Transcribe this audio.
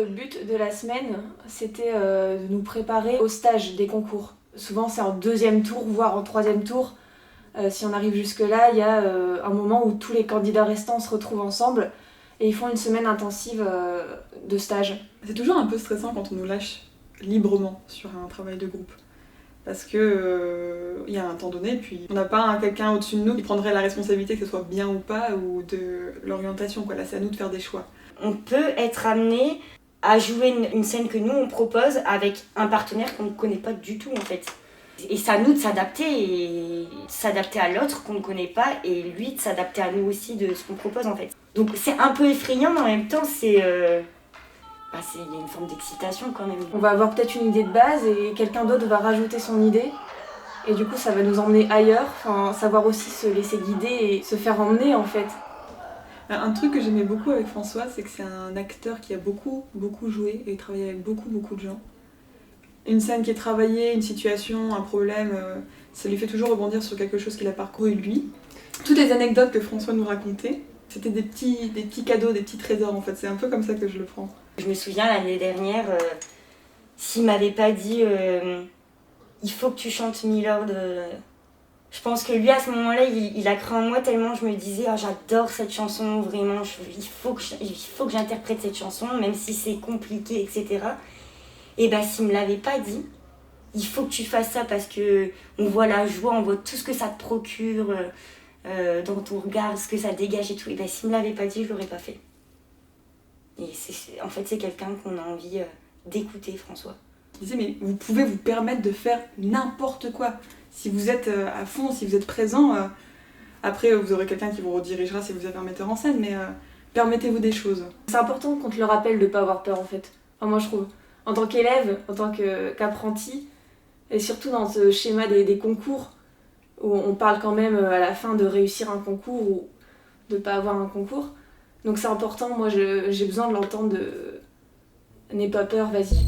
Le but de la semaine, c'était de nous préparer au stage des concours. Souvent c'est en deuxième tour, voire en troisième tour. Si on arrive jusque-là, il y a un moment où tous les candidats restants se retrouvent ensemble et ils font une semaine intensive de stage. C'est toujours un peu stressant quand on nous lâche librement sur un travail de groupe. Parce que y a un temps donné, puis on n'a pas quelqu'un au-dessus de nous qui prendrait la responsabilité que ce soit bien ou pas, ou de l'orientation, quoi. Là, c'est à nous de faire des choix. On peut être amené à jouer une scène que nous on propose avec un partenaire qu'on ne connaît pas du tout en fait. Et c'est à nous de s'adapter à l'autre qu'on ne connaît pas et lui de s'adapter à nous aussi de ce qu'on propose en fait. Donc c'est un peu effrayant mais en même temps il y a une forme d'excitation quand même. On va avoir peut-être une idée de base et quelqu'un d'autre va rajouter son idée. Et du coup ça va nous emmener ailleurs, savoir aussi se laisser guider et se faire emmener en fait. Un truc que j'aimais beaucoup avec François, c'est que c'est un acteur qui a beaucoup joué et travaillé avec beaucoup de gens. Une scène qui est travaillée, une situation, un problème, ça lui fait toujours rebondir sur quelque chose qu'il a parcouru lui. Toutes les anecdotes que François nous racontait, c'était des petits cadeaux, des petits trésors en fait. C'est un peu comme ça que je le prends. Je me souviens l'année dernière, s'il m'avait pas dit il faut que tu chantes Milord, je pense que lui à ce moment-là il a cru en moi tellement je me disais oh, j'adore cette chanson, vraiment, il faut que j'interprète cette chanson, même si c'est compliqué, etc. Et s'il me l'avait pas dit, il faut que tu fasses ça parce que on voit la joie, on voit tout ce que ça te procure dans ton regard, ce que ça dégage et tout. Et s'il me l'avait pas dit, je l'aurais pas fait. Et en fait, c'est quelqu'un qu'on a envie d'écouter, François. Il disait mais vous pouvez vous permettre de faire n'importe quoi. Si vous êtes à fond, si vous êtes présent, après vous aurez quelqu'un qui vous redirigera si vous êtes un metteur en scène, mais permettez-vous des choses. C'est important qu'on te le rappelle de pas avoir peur en fait. Moi je trouve. En tant qu'élève, en tant qu'apprenti, et surtout dans ce schéma des concours, où on parle quand même à la fin de réussir un concours ou de pas avoir un concours. Donc c'est important, moi j'ai besoin de l'entendre de « n'aie pas peur, vas-y ».